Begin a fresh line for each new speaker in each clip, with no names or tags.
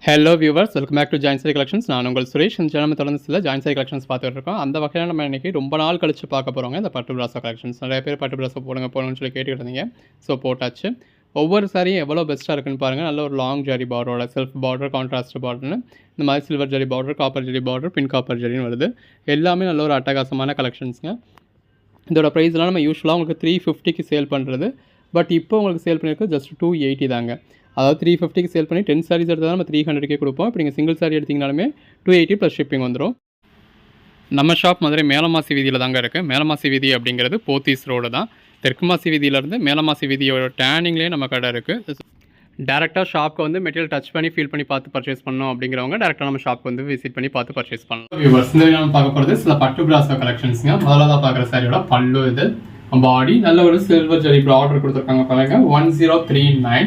Hello viewers, welcome back to join saree collections. நான் உங்கள் சுரேஷ். இந்த சேனல் தொடர்ந்து சில ஜாயின் சாரி கலெக்ஷன்ஸ் பார்த்துட்டு இருக்கோம். அந்த வகையில் நம்ம இன்றைக்கி ரொம்ப நாள் கழிச்சு பார்க்க போகிறோங்க இந்த பட்டு பிராசோ கலெக்ஷன்ஸ். நிறைய பேர் பட்டு பிராசோ போடுங்கன்னு சொல்லி கேட்டுக்கிட்டு இருந்தீங்க. ஸோ போட்டாச்சு. ஒவ்வொரு சாரியும் எவ்வளோ பெஸ்ட்டாக இருக்குன்னு பாருங்கள். நல்ல ஒரு லாங் ஜரி பார்டரோட செல்ஃப் பார்டர், கான்ட்ராஸ்ட் பார்டர்னு இந்த மாதிரி silver zari border, copper zari border, பின் காப்பர் ஜரின்னு வருது. எல்லாமே நல்ல ஒரு அட்டகாசமான கலெக்ஷன்ஸுங்க. இதோட ப்ரைஸ்லாம் நம்ம யூஸ்வலாக உங்களுக்கு 350க்கு சேல் பண்ணுறது. பட் இப்போ உங்களுக்கு சேல் பண்ணியிருக்கு ஜஸ்ட் 280 தாங்க. அதாவது 350க்கு சேல் பண்ணி 10 சாரீஸ் எடுத்தால் நம்ம 300க்கே கொடுப்போம். இப்போ நீங்கள் சிங்கிள் சாரீ எடுத்திங்கனாலுமே 280 ப்ளஸ் ஷிப்பிங் வந்துடும். நம்ம ஷாப் மதுரை மேலமாசி வீதியில் தாங்க இருக்குது. மேலமாசி வீதி அப்படிங்கிறது போத்தீஸ் ரோடு தான். தெற்குமாசி வீதியிலேருந்து மேலமாசி வீதியோட டேர்னிங்லேயே நம்ம கடை இருக்குது. டேரெக்டாக ஷாப்க்கு வந்து மெட்டீரியல் டச் பண்ணி ஃபீல் பண்ணி பார்த்து பர்ச்சேஸ் பண்ணணும் அப்படிங்கிறவங்க டேரெக்டாக நம்ம ஷாப்க்கு வந்து விசிட் பண்ணி பார்த்து பர்ச்சேஸ் பண்ணலாம். வியூவர்ஸ், இந்த நம்ம பார்க்க போகிறது சில பட்டு பிராசோ கலெக்ஷன்ஸுங்க. முதல்ல பார்க்குற சாரியோட பல்லு இது. பாடி நல்ல ஒரு சில்வர் ஜரி ஆர்டர் கொடுத்துருக்காங்க பாருங்க. 1039.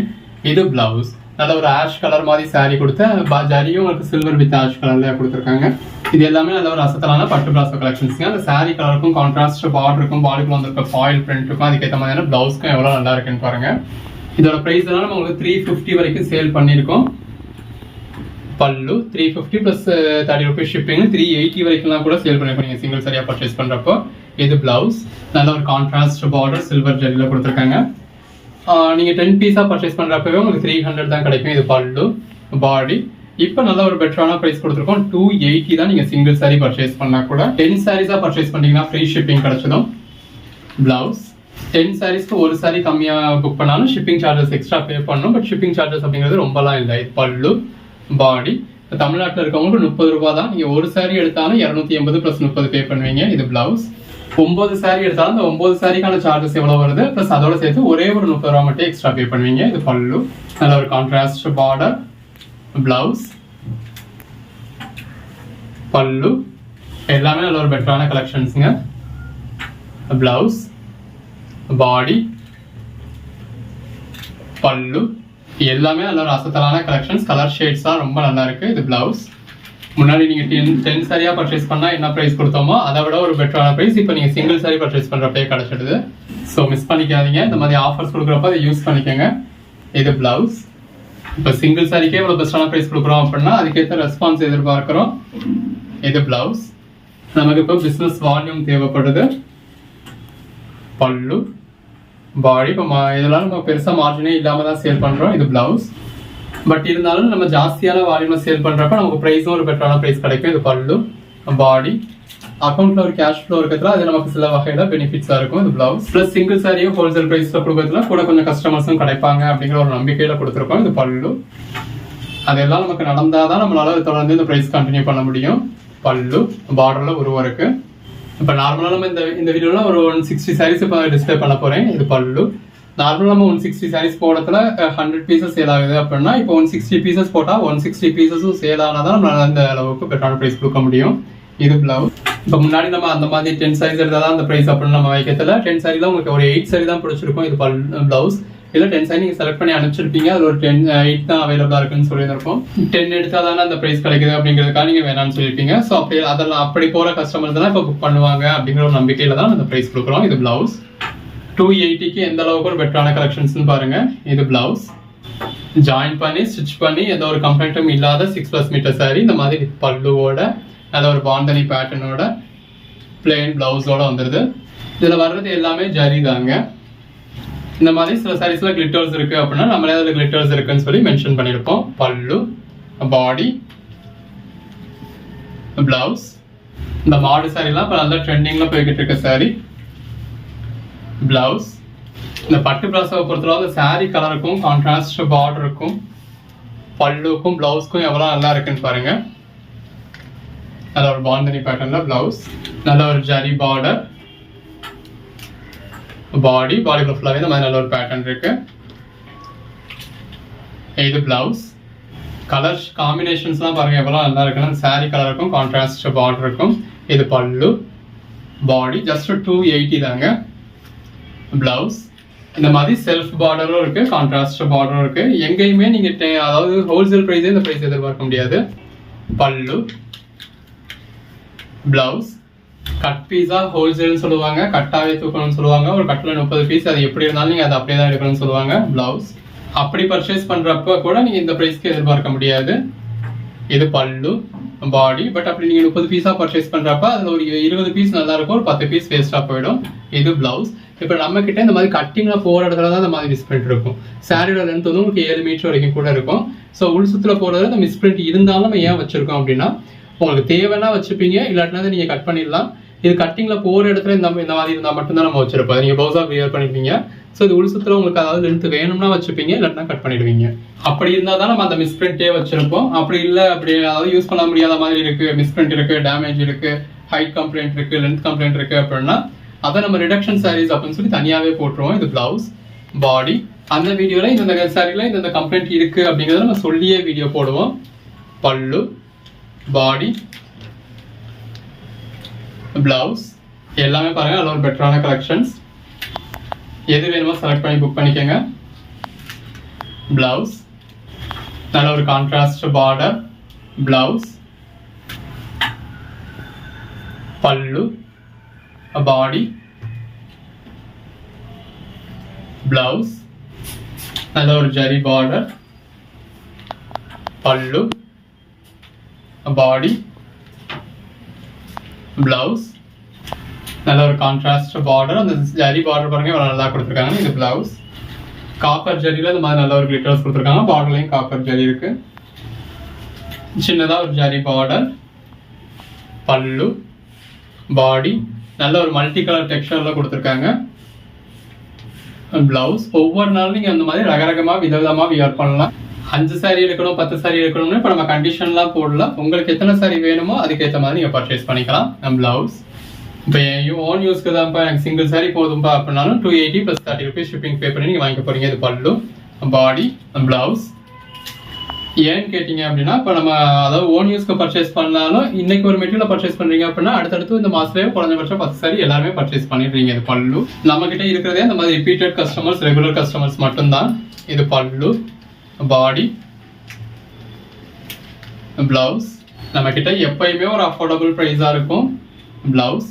இது பிளவுஸ். நல்ல ஒரு ஆஷ் கலர் மாதிரி சாரீ கொடுத்து ஜரியும் உங்களுக்கு சில்வர் வித் ஆஷ் கலர்ல கொடுத்துருக்காங்க. இது எல்லாமே நல்ல ஒரு அசத்தலான பட்டு பிராசோ கலெக்ஷன்ஸ்ங்க. அந்த சாரீ கலருக்கும் கான்ட்ராஸ்ட் பார்டருக்கும் பாடிக்குள்ள வந்திருக்க ஃபாயில் பிரிண்ட்டுக்கும் அதுக்கேற்ற மாதிரியான பிளவுஸ்க்கும் எவ்வளோ நல்லா இருக்குன்னு பாருங்க. இதோட பிரைஸ் எல்லாம் நம்ம உங்களுக்கு 350 வரைக்கும் சேல் பண்ணியிருக்கோம். பல்லு 350 ப்ளஸ் 30 ருபீஸ் ஷிப்பிங் 380 வரைக்கும்லாம் கூட சேல் பண்ணிருக்கோம் நீங்கள் சிங்கிள் சரியாக பர்ச்சேஸ் பண்ணுறப்போ. இது பிளவுஸ். நல்ல ஒரு கான்ட்ராஸ்ட் பார்டர் சில்வர் ஜரியில் கொடுத்துருக்காங்க. நீங்கள் 10 பீஸாக பர்ச்சேஸ் பண்ணுறப்பவே உங்களுக்கு 300 தான் கிடைக்கும். இது பல்லு. பாடி இப்போ நல்ல ஒரு பெட்டரான ப்ரைஸ் கொடுத்துருக்கோம். 280 தான் நீங்கள் சிங்கிள் சாரீ பர்ச்சேஸ் பண்ணால் கூட. 10 சாரீஸாக பர்ச்சேஸ் பண்ணிங்கன்னா ஃப்ரீ ஷிப்பிங் கிடச்சிடும். பிளவுஸ் 10 சாரீஸ்க்கு ஒரு சாரீ கம்மியாக புக் பண்ணாலும் ஷிப்பிங் சார்ஜஸ் எக்ஸ்ட்ரா பே பண்ணணும். பட் ஷிப்பிங் சார்ஜஸ் அப்படிங்கிறது ரொம்பலாம் இல்லை. இது பல்லு. பாடி இப்போ தமிழ்நாட்டில் இருக்கவங்களுக்கு 30 ரூபா தான். நீங்கள் ஒரு சாரீ எடுத்தாலும் 280 ப்ளஸ் 30 பே பண்ணுவீங்க. இது பிளவுஸ். 9 சாரீ எடுத்தாலும் அந்த 9 சாரீக்கான சார்ஜஸ் எவ்வளோ வருது ப்ளஸ் அதோட சேர்த்து ஒரே ஒரு 30 ரூபா மட்டும் எக்ஸ்ட்ரா பே பண்ணுவீங்க. இது பல்லு. நல்ல ஒரு கான்ட்ராஸ்ட் பார்டர். பிளவுஸ். பல்லு எல்லாமே நல்ல ஒரு பெட்டரான கலெக்ஷன்ஸுங்க. பிளவுஸ். பாடி. பல்லு எல்லாமே நல்ல ஒரு அசத்தலான கலெக்ஷன்ஸ். கலர் ஷேட்ஸ் தான் ரொம்ப நல்லா இருக்கு. இது பிளவுஸ். முன்னாடி நீங்கள் 10 சாரியா பர்ச்சேஸ் பண்ணால் என்ன ப்ரைஸ் கொடுத்தோமோ அதை விட ஒரு பெட்டரான ப்ரைஸ் இப்போ நீங்கள் சிங்கிள் சாரி பர்ச்சேஸ் பண்ணுறப்பே கிடச்சிடுது. ஸோ மிஸ் பண்ணிக்காதீங்க. இந்த மாதிரி ஆஃபர்ஸ் கொடுக்குறப்ப அதை யூஸ் பண்ணிக்கோங்க. இது பிளவுஸ். இப்போ சிங்கிள் சாரிக்கே இவ்வளோ பெஸ்ட்டான ப்ரைஸ் கொடுக்குறோம் அப்படின்னா அதுக்கேற்ற ரெஸ்பான்ஸ் எதிர்பார்க்குறோம். இது பிளவுஸ். நமக்கு இப்போ பிஸ்னஸ் வால்யூம் தேவைப்படுது. பல்லு. பாடி இப்போ இதெல்லாம் நம்ம பெருசாக மார்ஜினே இல்லாமல் தான் சேல் பண்ணுறோம். இது பிளவுஸ். பட் இருந்தாலும் நம்ம ஜாஸ்தியான வால்யூம்ல சேல் பண்றப்ப நமக்கு பிரைஸும் ஒரு பெட்டரான பிரைஸ் கிடைக்கும். இது பல்லு. பாடி. அக்கௌண்ட்ல ஒரு கேஷ் ஃப்ளோ இருக்கிறதுல அது நமக்கு சில வகையில பெனிஃபிட்ஸா இருக்கும். இது பிளவுஸ். பிளஸ் சிங்கிள் சாரியும் ஹோல்சேல் பிரைஸ்ல கொடுக்கறதுல கூட கொஞ்சம் கஸ்டமர்ஸும் கிடைப்பாங்க அப்படிங்கிற ஒரு நம்பிக்கையில கொடுத்துருக்கோம். இது பல்லு. அதெல்லாம் நமக்கு நடந்தாதான் நம்மளால தொடர்ந்து இந்த பிரைஸ் கண்டினியூ பண்ண முடியும். பல்லு. பார்டர்ல உருவம் இருக்கு. இப்ப நார்மலா நம்ம இந்த வீடியோல ஒரு 160 சாரீஸ் இப்போ டிஸ்பிளே பண்ண போறேன். இது பல்லு. நார்மலாக நம்ம 160 சாரீஸ் போடுறதுல 100 பீசஸ் சேல் ஆகுது அப்படின்னா இப்போ 160 பீசஸ் போட்டால் 160 பீசஸும் சேல் ஆனால் தான் நம்மளால அந்த அளவுக்கு பெட்டரான ப்ரைஸ் கொடுக்க முடியும். இது பிளவுஸ். இப்போ முன்னாடி நம்ம அந்த மாதிரி 10 சாரீஸ் எடுத்தால் தான் அந்த ப்ரைஸ் அப்படின்னு நம்ம வைக்கிறதுல 10 சாரியில் உங்களுக்கு ஒரு 8 சாரி தான் பிடிச்சிருக்கும். இது பிளவுஸ். இல்லை 10 சாரி நீங்கள் செலக்ட் பண்ணி அனுப்பிச்சிருப்பீங்க. அதில் ஒரு 8 தான் அவைலபிளாக இருக்குன்னு சொல்லியிருப்போம். 10 எடுத்தால் தானே அந்த ப்ரைஸ் கிடைக்குது அப்படிங்கிறதுக்காக நீங்கள் வேணாம்னு சொல்லியிருப்பீங்க. ஸோ அப்படி போகிற கஸ்டமர்ஸ் தான் இப்போ புக் பண்ணுவாங்க அப்படிங்கிற ஒரு நம்பிக்கையில் தான் அந்த ப்ரைஸ் கொடுக்குறோம். இது பிளவுஸ். 280க்கு எந்த அளவுக்கு ஒரு பெட்டரான கலெக்ஷன்ஸ்னு பாருங்க. இது பிளவுஸ். ஜாயின் பண்ணி ஸ்டிச் பண்ணி எந்த ஒரு கம்ப்ளைண்ட்டும் இல்லாத 6+ மீட்டர் சாரி. இந்த மாதிரி பல்லுவோட நல்ல ஒரு பாந்தனி பேட்டர்னோட பிளெயின் பிளவுஸோட வந்துடுது. இதில் வர்றது எல்லாமே ஜரி தாங்க. இந்த மாதிரி சில சாரீஸ்ல கிளிட்டர்ஸ் இருக்கு அப்படின்னா நம்மளே அதில் கிளிட்டர்ஸ் இருக்குன்னு சொல்லி மென்ஷன் பண்ணியிருப்போம். பல்லு. பாடி. பிளவுஸ். இந்த மாடு சாரிலாம் இப்போ நல்லா ட்ரெண்டிங்ல போய்கிட்டு இருக்க சாரி. பிளவுஸ். இந்த பட்டு பிராசோவை பொறுத்தளவு அந்த சாரி கலருக்கும் கான்ட்ராஸ்ட் பார்டருக்கும் பல்லுக்கும் பிளவுஸ்க்கும் எவ்வளோ நல்லா இருக்குன்னு பாருங்க. நல்ல ஒரு பாந்தனி பேட்டர்ன்ல பிளவுஸ். நல்ல ஒரு ஜரி பார்டர். பாடி ஃபுல்லாகவே இந்த மாதிரி நல்ல ஒரு பேட்டர்ன் இருக்கு. இது பிளவுஸ். கலர் காம்பினேஷன்ஸ்லாம் பாருங்க எவ்வளோ நல்லா இருக்குன்னு. சாரி கலருக்கும் கான்ட்ராஸ்ட் பார்டருக்கும். இது பல்லு. பாடி ஜஸ்ட் 280 தாங்க. பிளவுஸ். இந்த மாதிரி செல்ஃப் பார்டரும் இருக்கு, கான்ட்ராஸ்ட் பார்டரும் இருக்கு. எங்கேயுமே நீங்க அதாவது ஹோல்சேல் பிரைஸே இந்த பிரைஸ் எதிர்பார்க்க முடியாது. பல்லு. பிளவுஸ். கட் பீஸா ஹோல்சேல்னு சொல்லுவாங்க. கட்டாவே தூக்கணும்னு சொல்லுவாங்க. ஒரு கட்டில் 30 பீஸ் அது எப்படி இருந்தாலும் நீங்க அதை அப்படியே தான் எடுக்கணும்னு சொல்லுவாங்க. பிளவுஸ். அப்படி பர்ச்சேஸ் பண்றப்ப கூட நீங்க இந்த பிரைஸ்க்கு எதிர்பார்க்க முடியாது. இது பல்லு, பாடி. பட் அப்படி நீங்கள் 30 பீஸாக பர்ச்சேஸ் பண்ணுறப்ப அதில் ஒரு 20 பீஸ் நல்லா இருக்கும், ஒரு 10 பீஸ் வேஸ்ட்டாக போயிடும். இது பிளவுஸ். இப்போ நம்ம கிட்ட இந்த மாதிரி கட்டிங்கில் போகிற இடத்துல தான் இந்த மாதிரி மிஸ்பிரிண்ட் இருக்கும். சாரியோட லென்த் வந்து உங்களுக்கு 7 மீட்டர் வரைக்கும் கூட இருக்கும். ஸோ உள் சுற்றுல போகிறது அந்த மிஸ்பிரிண்ட் இருந்தாலும் நம்ம ஏன் வச்சிருக்கோம் அப்படின்னா, உங்களுக்கு தேவைன்னா வச்சுப்பீங்க, இல்லாட்டினா நீங்கள் கட் பண்ணிடலாம். இது கட்டிங்கில் போகிற இடத்துல இந்த மாதிரி இருந்தால் மட்டும்தான் நம்ம வச்சிருப்போம். நீங்கள் ப்ளவுஸாக வியர் பண்ணிருப்பீங்க. ஸோ இது உள் சுற்றுல உங்களுக்கு அதாவது லென்த் வேணும்னா வச்சுப்பீங்க, இல்லாட்டினா கட் பண்ணிடுவீங்க. அப்படி இருந்தால் தான் நம்ம அந்த மிஸ்பிரிண்ட்டே வச்சிருப்போம். அப்படி இல்லை, அப்படி அதாவது யூஸ் பண்ண முடியாத மாதிரி இருக்குது, மிஸ்பிரிண்ட் இருக்குது, டேமேஜ் இருக்குது, ஹைட் கம்ப்ளைண்ட் இருக்குது, லென்த் கம்ப்ளைண்ட் இருக்குது அப்படின்னா அதை நம்ம ரிடக்ஷன் சாரீஸ் அப்படின்னு சொல்லி தனியாகவே போட்டுருவோம். இது பிளவுஸ், பாடி. அந்த வீடியோவில் இந்த சாரியில் இந்த கம்ப்ளைண்ட் இருக்குது அப்படிங்கிறத நம்ம சொல்லியே வீடியோ போடுவோம். பல்லு, பாடி, பிளவுஸ் எல்லாமே பாருங்கள், அதில் ஒரு பெட்டரான கலெக்ஷன்ஸ். எது வேணுமோ செலக்ட் பண்ணி புக் பண்ணிக்கோங்க. பிளவுஸ் நல்ல ஒரு கான்ட்ராஸ்ட் பார்டர், பிளவுஸ், பல்லு, பாடி, பிளவுஸ் நல்ல ஒரு ஜரி பார்டர், பல்லு, பாடி, பிளவுஸ் நல்ல ஒரு கான்ட்ராஸ்ட் பார்டர். அந்த ஜரி பார்டர் பாருங்க இவ்வளோ நல்லா கொடுத்துருக்காங்க. இது பிளவுஸ். காப்பர் ஜரியில் இந்த மாதிரி நல்ல ஒரு கிளிட்டர்ஸ் கொடுத்துருக்காங்க. பார்டர்லையும் காப்பர் ஜரி இருக்கு. சின்னதாக ஒரு ஜரி பார்டர், பல்லு, பாடி நல்ல ஒரு மல்டி கலர் டெக்ஸ்சரில் கொடுத்துருக்காங்க. பிளவுஸ் ஒவ்வொரு நாளும் நீங்கள் அந்த மாதிரி ரகரகமாக விதவிதமாக வியர் பண்ணலாம். 5 சாரி எடுக்கணும், 10 சாரி எடுக்கணும்னு இப்போ நம்ம கண்டிஷன்லாம் போடலாம். உங்களுக்கு எத்தனை சாரி வேணுமோ அதுக்கேற்ற மாதிரி நீங்கள் பர்ச்சேஸ் பண்ணிக்கலாம். பிளவுஸ் இப்போ ஓன் யூஸ்க்கு தான்ப்பா, எனக்கு சிங்கிள் சாரி போதும்பா அப்படின்னாலும் 280 + 30 rupees ஷிப்பிங் பே பண்ணி நீங்கள் வாங்கிக்க போகிறீங்க. இது பல்லு, பாடி, பிளவுஸ். ஏன்னு கேட்டிங்க அப்படின்னா, இப்போ நம்ம அதாவது ஓன் யூஸ்க்கு பர்ச்சேஸ் பண்ணாலும் இன்னைக்கு ஒரு மெட்டீரியல் பர்ச்சேஸ் பண்ணுறீங்க அப்படின்னா அடுத்தடுத்து இந்த மாதத்துலேயே குறைஞ்சபட்சம் 10 சாரி எல்லாருமே பர்ச்சேஸ் பண்ணிடுறீங்க. இது பல்லு. நம்மக்கிட்ட இருக்கிறதே அந்த மாதிரி ரிப்பீட்டட் கஸ்டமர்ஸ், ரெகுலர் கஸ்டமர்ஸ் மட்டும்தான். இது பல்லு, பாடி, பிளவுஸ். நம்மக்கிட்ட எப்பயுமே ஒரு அஃபோர்டபுள் ப்ரைஸாக இருக்கும். பிளவுஸ்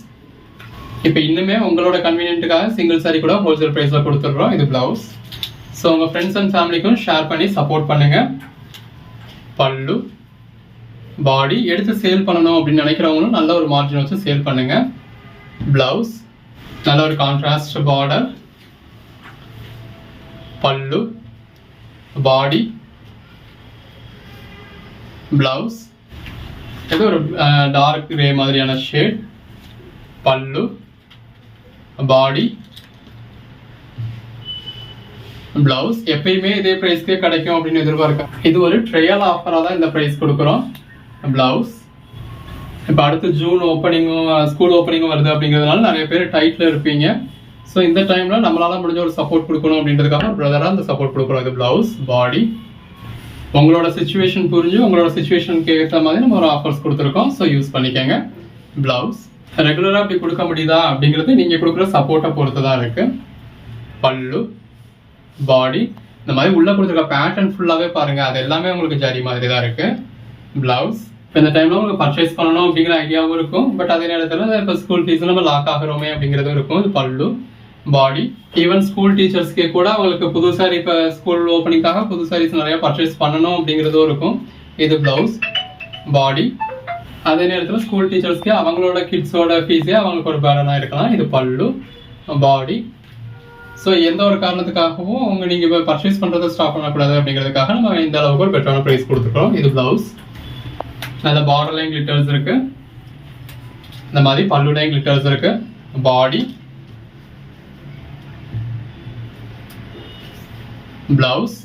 இப்போ இன்னுமே உங்களோட கன்வீனியன்ட்டுக்காக சிங்கிள் சாரி கூட ஹோல்சேல் ப்ரைஸில் கொடுத்துட்றோம். இது பிளவுஸ். ஸோ உங்கள் ஃப்ரெண்ட்ஸ் அண்ட் ஃபேமிலிக்கும் ஷேர் பண்ணி சப்போர்ட் பண்ணுங்கள். பல்லு, பாடி எடுத்து சேல் பண்ணணும் அப்படின்னு நினைக்கிறவங்களும் நல்ல ஒரு மார்ஜின் வச்சு சேல் பண்ணுங்க. பிளவுஸ் நல்ல ஒரு கான்ட்ராஸ்ட் பார்டர், பல்லு, பாடி, பிளவுஸ் இது ஒரு டார்க் கிரே மாதிரியான ஷேட், பல்லு, பாடி, பிளவுஸ். எப்பயுமே இதே பிரைஸ்க்கே கிடைக்கும் அப்படின்னு எதிர்பார்க்க, இது ஒரு ட்ரையல் ஆஃபராக தான் இந்த பிரைஸ் கொடுக்குறோம். பிளவுஸ் இப்போ அடுத்து ஜூன் ஓப்பனிங்கும் ஸ்கூல் ஓப்பனிங்கும் வருது அப்படிங்கிறதுனால நிறைய பேர் டைட்டில் இருப்பீங்க. ஸோ இந்த டைமில் நம்மளால முடிஞ்ச ஒரு சப்போர்ட் கொடுக்கணும் அப்படின்றதுக்காக பிரதராக இந்த சப்போர்ட் கொடுக்குறோம். இது பிளவுஸ், பாடி. உங்களோட சுச்சுவேஷன் புரிஞ்சு உங்களோட சுச்சுவேஷனுக்கு ஏற்ற மாதிரி நம்ம ஒரு ஆஃபர்ஸ் கொடுத்துருக்கோம். ஸோ யூஸ் பண்ணிக்கோங்க. பிளவுஸ் ரெகுலராக அப்படி கொடுக்க முடியுதா அப்படிங்கிறது நீங்கள் கொடுக்குற சப்போர்ட்டை பொறுத்து தான் இருக்குது. பல்லு, பாடி இந்த மாதிரி உள்ளே கொடுத்துருக்க பேட்டர்ன் ஃபுல்லாகவே பாருங்கள், அது எல்லாமே உங்களுக்கு ஜரி மாதிரி தான் இருக்குது. பிளவுஸ் இப்போ இந்த டைமில் உங்களுக்கு பர்ச்சேஸ் பண்ணணும் அப்படிங்கிற ஐடியாவும் இருக்கும். பட் அதே நேரத்தில் இப்போ ஸ்கூல் ஃபீஸில் நம்ம லாக் ஆகிறோமே அப்படிங்கிறதும் இருக்கும். இது பல்லு, பாடி. ஈவன் ஸ்கூல் டீச்சர்ஸ்க்கே கூட அவங்களுக்கு புது சாரி இப்போ ஸ்கூல் ஓப்பனிங்காக புது சாரீஸ் நிறையா பர்ச்சேஸ் பண்ணணும் அப்படிங்கிறதும் இருக்கும். இது பிளவுஸ், பாடி. அதே நேரத்தில் ஸ்கூல் டீச்சர்ஸ்க்கு அவங்களோட கிட்ஸோட ஃபீஸே அவங்களுக்கு ஒரு பேரனாக இருக்கலாம். இது பல்லு, பாடி. ஸோ எந்த ஒரு காரணத்துக்காகவும் நீங்கள் இப்போ பர்ச்சேஸ் பண்ணுறதை ஸ்டாப் பண்ணக்கூடாது அப்படிங்கிறதுக்காக நம்ம இந்த அளவுக்கு ஒரு பெட்டரான ப்ரைஸ் கொடுத்துருக்கோம். இது பிளவுஸ் நல்ல பார்டர்லைன் கிளிட்டர்ஸ் இருக்கு, இந்த மாதிரி பல்லுலைன் கிளிட்டர்ஸ் இருக்கு. பாடி, பிளவுஸ்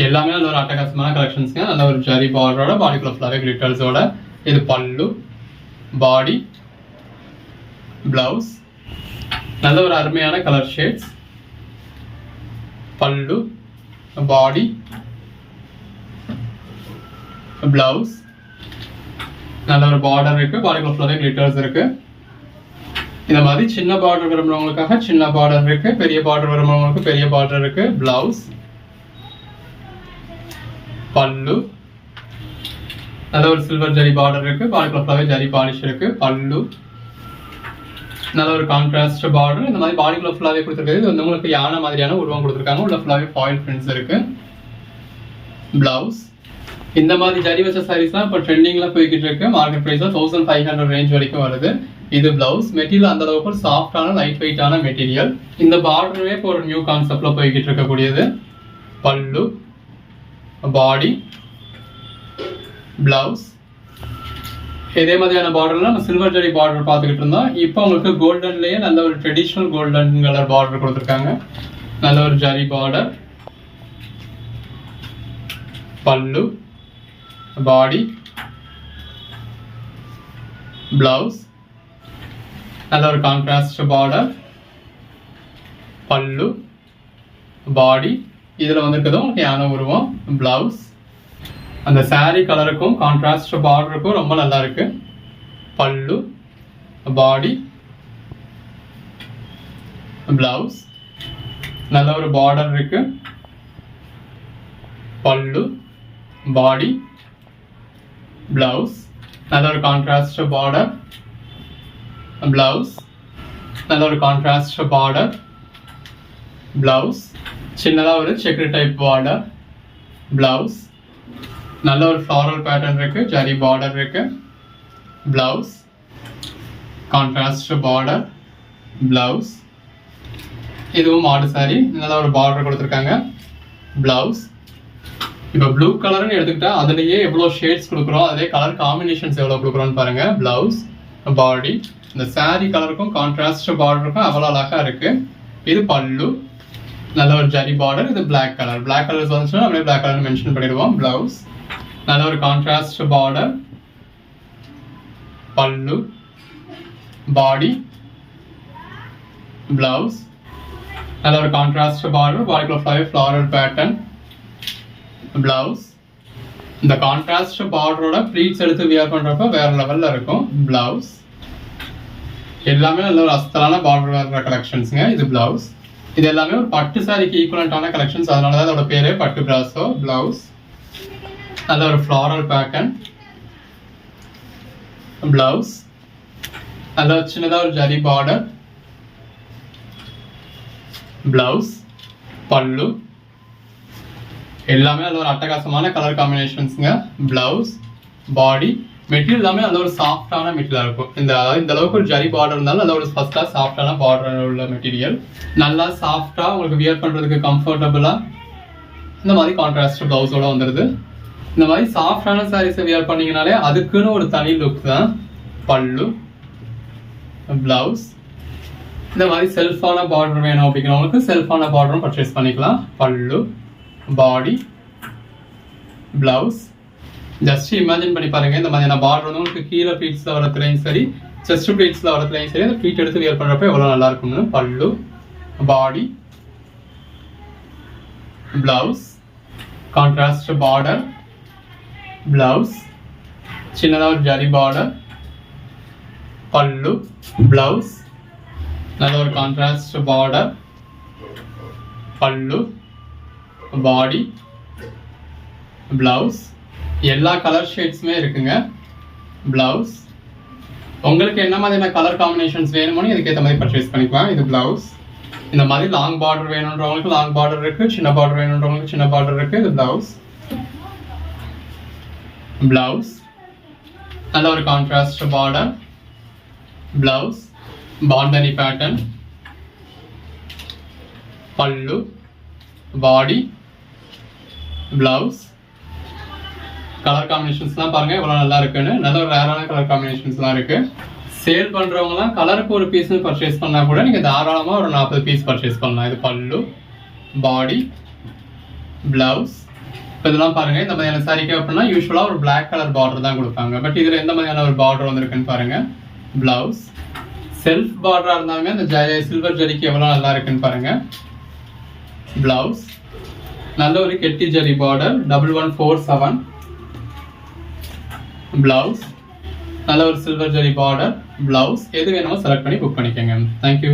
எல்லாமே நல்ல ஒரு அட்டகாசமான கலெக்ஷன்ஸ்ங்க. நல்ல ஒரு ஜரி பார்டரோட பாடிக்குள்ள ஃபுல்லாகவே கிளிட்டர்ஸோட. இது பல்லு, பாடி, பிளவுஸ் நல்ல ஒரு அருமையான கலர் ஷேட்ஸ். பல்லு, பாடி, பிளவுஸ் நல்ல ஒரு பார்டர் இருக்கு, பாடிக்குள்ள ஃபுல்லாகவே கிளிட்டர்ஸ் இருக்கு. இந்த மாதிரி சின்ன பார்டர் விரும்புறவங்களுக்காக சின்ன பார்டர் இருக்கு, பெரிய பார்டர் விரும்புறவங்களுக்கு பெரிய பார்டர் இருக்கு. பிளவுஸ், பல்லு நல்ல ஒரு சில்வர் ஜரி பார்டர் இருக்கு, பாடிக்குள்ள ஃபுல்லாகவே ஜரி பாலிஷ் இருக்கு. பல்லு நல்ல ஒரு கான்ட்ராஸ்ட் பார்டர். இந்த மாதிரி பாடிக்குள்ள ஃபுல்லாகவே கொடுத்துருக்காது. இது வந்து உங்களுக்கு யானை மாதிரியான உருவம் கொடுத்துருக்காங்க. உள்ள ஃபுல்லாகவே ஃபாயில் பிரிண்ட்ஸ் இருக்கு. பிளவுஸ் இந்த மாதிரி ஜரி வச்ச சாரீஸ்லாம் இப்போ ட்ரெண்டிங்கில் போய்கிட்டு இருக்கு. மார்க்கெட் ப்ரைஸில் 1500 ரேஞ்ச் வரைக்கும் வருது. இது பிளவுஸ் மெட்டீரியல் அந்த அளவுக்கு ஒரு சாஃப்டான லைட் வெயிட்டான மெட்டீரியல். இந்த பார்டருமே இப்போ ஒரு நியூ கான்செப்டில் போய்கிட்டு இருக்கக்கூடியது. பல்லு, பாடி, பிளவுஸ். இதே மாதிரியான பார்டர்ல நம்ம சில்வர் ஜரி பார்டர் பார்த்துக்கிட்டு இருந்தோம். இப்போ உங்களுக்கு கோல்டன்லேயே நல்ல ஒரு ட்ரெடிஷ்னல் கோல்டன் கலர் பார்டர் கொடுத்துருக்காங்க. நல்ல ஒரு ஜரி பார்டர், பல்லு, பாடி, பிளவுஸ். நல்ல ஒரு கான்ட்ராஸ்ட் பார்டர், பல்லு, பாடி. இதில் வந்துருக்குதும் உங்களுக்கு யானை உருவம், பிளவுஸ். அந்த சாரீ கலருக்கும் கான்ட்ராஸ்ட் பார்டருக்கும் ரொம்ப நல்லா இருக்கு. பல்லு, பாடி, பிளவுஸ். நல்ல ஒரு பார்டர் இருக்கு. பல்லு, பாடி, பிளவுஸ். நல்ல ஒரு கான்ட்ராஸ்ட் பார்டர், பிளவுஸ். நல்ல ஒரு கான்ட்ராஸ்ட் பார்டர், பிளவுஸ். சின்னதாக ஒரு செக்குடு டைப் பார்டர், பிளவுஸ். நல்ல ஒரு ஃப்ளாரல் பேட்டர்ன் இருக்கு. ஜரி பார்டர் இருக்கு. Blouse, contrast border, blouse. இதுவும் மாடு சாரி. நல்ல ஒரு பார்டர் கொடுத்துருக்காங்க. பிளவுஸ். இப்போ ப்ளூ கலர்னு எடுத்துக்கிட்டா அதுலேயே எவ்வளோ ஷேட்ஸ் கொடுக்குறோம், அதே கலர் காம்பினேஷன்ஸ் எவ்வளோ கொடுக்குறோன்னு பாருங்க. பிளவுஸ், பாடி. இந்த சாரி கலருக்கும் கான்ட்ராஸ்ட் பார்டருக்கும் அவ்வளோ அழகாக இருக்கு. இது பல்லு. நல்ல ஒரு ஜரி பார்டர். இது பிளாக் கலர். பிளாக் கலர்ஸ் வந்துச்சுன்னா அப்படியே பிளாக் கலர் மென்ஷன் பண்ணிடுவோம். பிளவுஸ். நல்ல ஒரு கான்ட்ராஸ்ட் பார்டர், பல்லு, பாடி, பிளவுஸ். நல்ல ஒரு கான்ட்ராஸ்ட் பார்டர், பாடிக்குள்ள ஃப்ளாரல் பேட்டர்ன், பிளவுஸ். இந்த கான்ட்ராஸ்ட் பார்டரோட ப்ளீட்ஸ் எடுத்து வியர் பண்றப்ப வேற லெவல்ல இருக்கும். பிளவுஸ். எல்லாமே நல்ல ஒரு அஸ்தலான பார்டர் வர கலெக்ஷன்ஸுங்க. இது பிளவுஸ். இது எல்லாமே ஒரு பட்டு சாரிக்கு ஈக்குவலண்டான கலெக்ஷன்ஸ். அதனால தான் அதோட பேரே பட்டு பிராசோ. பிளவுஸ். நல்ல ஒரு ஃப்ளாரல் பேட்டர்ன், பிளவுஸ். நல்ல சின்னதாக ஒரு ஜரி பார்டர், பிளவுஸ், பல்லு. எல்லாமே நல்ல ஒரு அட்டகாசமான கலர் காம்பினேஷன்ஸுங்க. பிளவுஸ், பாடி. மெட்டீரியல் எல்லாமே நல்ல ஒரு சாஃப்டான மெட்டீரியல் இருக்கும். இந்த அளவுக்கு ஒரு ஜரி பார்டர் இருந்தாலும் நல்ல ஒரு ஃபர்ஸ்டா சாஃப்டான பார்டர் உள்ள மெட்டீரியல். நல்லா சாஃப்டா உங்களுக்கு வியர் பண்றதுக்கு கம்ஃபர்டபுளா இந்த மாதிரி கான்ட்ராஸ்ட் பிளவுஸோட வந்துடுது. இந்த மாதிரி சாஃப்டான சாரீஸை வியர் பண்ணீங்கனாலே அதுக்குன்னு ஒரு தனி லுக் தான். பல்லு, பிளவுஸ். இந்த மாதிரி செல்ஃபான பார்டர் வேணும் அப்படிங்கிறவங்களுக்கு செல்ஃபான பார்டரும் பர்ச்சேஸ் பண்ணிக்கலாம். பல்லு, பாடி, பிளவுஸ். ஜஸ்ட் இமேஜின் பண்ணி பாருங்க. இந்த மாதிரியான பார்டர் வந்து உங்களுக்கு கீழே ப்ளீட்ஸ்ல வரதுலையும் சரி, செஸ்ட் ப்ளீட்ஸ்ல வரதுலையும் சரி, அந்த ப்ளீட் எடுத்து வியர் பண்றப்ப எவ்வளவு நல்லா இருக்கும்னு. பல்லு, body, blouse, contrast border, blouse. சின்னதாக ஒரு ஜரி பார்டர், பல்லு, பிளவுஸ். நல்ல ஒரு கான்ட்ராஸ்ட் பார்டர், பல்லு, பாடி, பிளவுஸ். எல்லா கலர் ஷேட்ஸுமே இருக்குங்க. பிளவுஸ். உங்களுக்கு என்ன மாதிரியான கலர் காம்பினேஷன்ஸ் வேணுமோ இதுக்கேற்ற மாதிரி பர்ச்சேஸ் பண்ணிக்கலாம். இது பிளவுஸ். இந்த மாதிரி லாங் பார்டர் வேணுன்றவங்களுக்கு லாங் பார்டர் இருக்கு, சின்ன பார்டர் வேணுன்றவங்களுக்கு சின்ன பார்டர் இருக்கு. இது பிளவுஸ். பிளவுஸ். நல்ல ஒரு contrast border, blouse, bandhani pattern, பல்லு, பாடி, பிளவுஸ். கலர் காம்பினேஷன்ஸ்லாம் பாருங்க எவ்வளவு நல்லா இருக்குன்னு. நல்ல ஒரு ரேரான கலர் காம்பினேஷன்ஸ்லாம் இருக்கு. சேல் பண்றவங்கலாம் கலருக்கு ஒரு பீஸ் பர்ச்சேஸ் பண்ணா கூட நீங்க தாராளமா ஒரு 40 பீஸ் பர்ச்சேஸ் பண்ணலாம். இது பல்லு, பாடி, பிளவுஸ். இப்போ இதெல்லாம் பாருங்க. இந்த மாதிரியான சாரிக்கு அப்படின்னா யூஸ்வலா ஒரு பிளாக் கலர் பார்டர் தான் கொடுப்பாங்க. பட் இதுல எந்த மாதிரியான ஒரு பார்டர் வந்திருக்குன்னு பாருங்க. பிளவுஸ். செல்ஃப் பார்டரா இருந்தாலுமே அந்த சில்வர் ஜரிக்கு எவ்வளவு நல்லா இருக்குன்னு பாருங்க. பிளவுஸ். நல்ல ஒரு கெட்டி ஜரி பார்டர், 1147. பிளவுஸ். நல்ல ஒரு சில்வர் ஜரி பார்டர், பிளவுஸ். எது வேணுமோ செலக்ட் பண்ணி புக் பண்ணிக்கோங்க. தேங்க்யூ.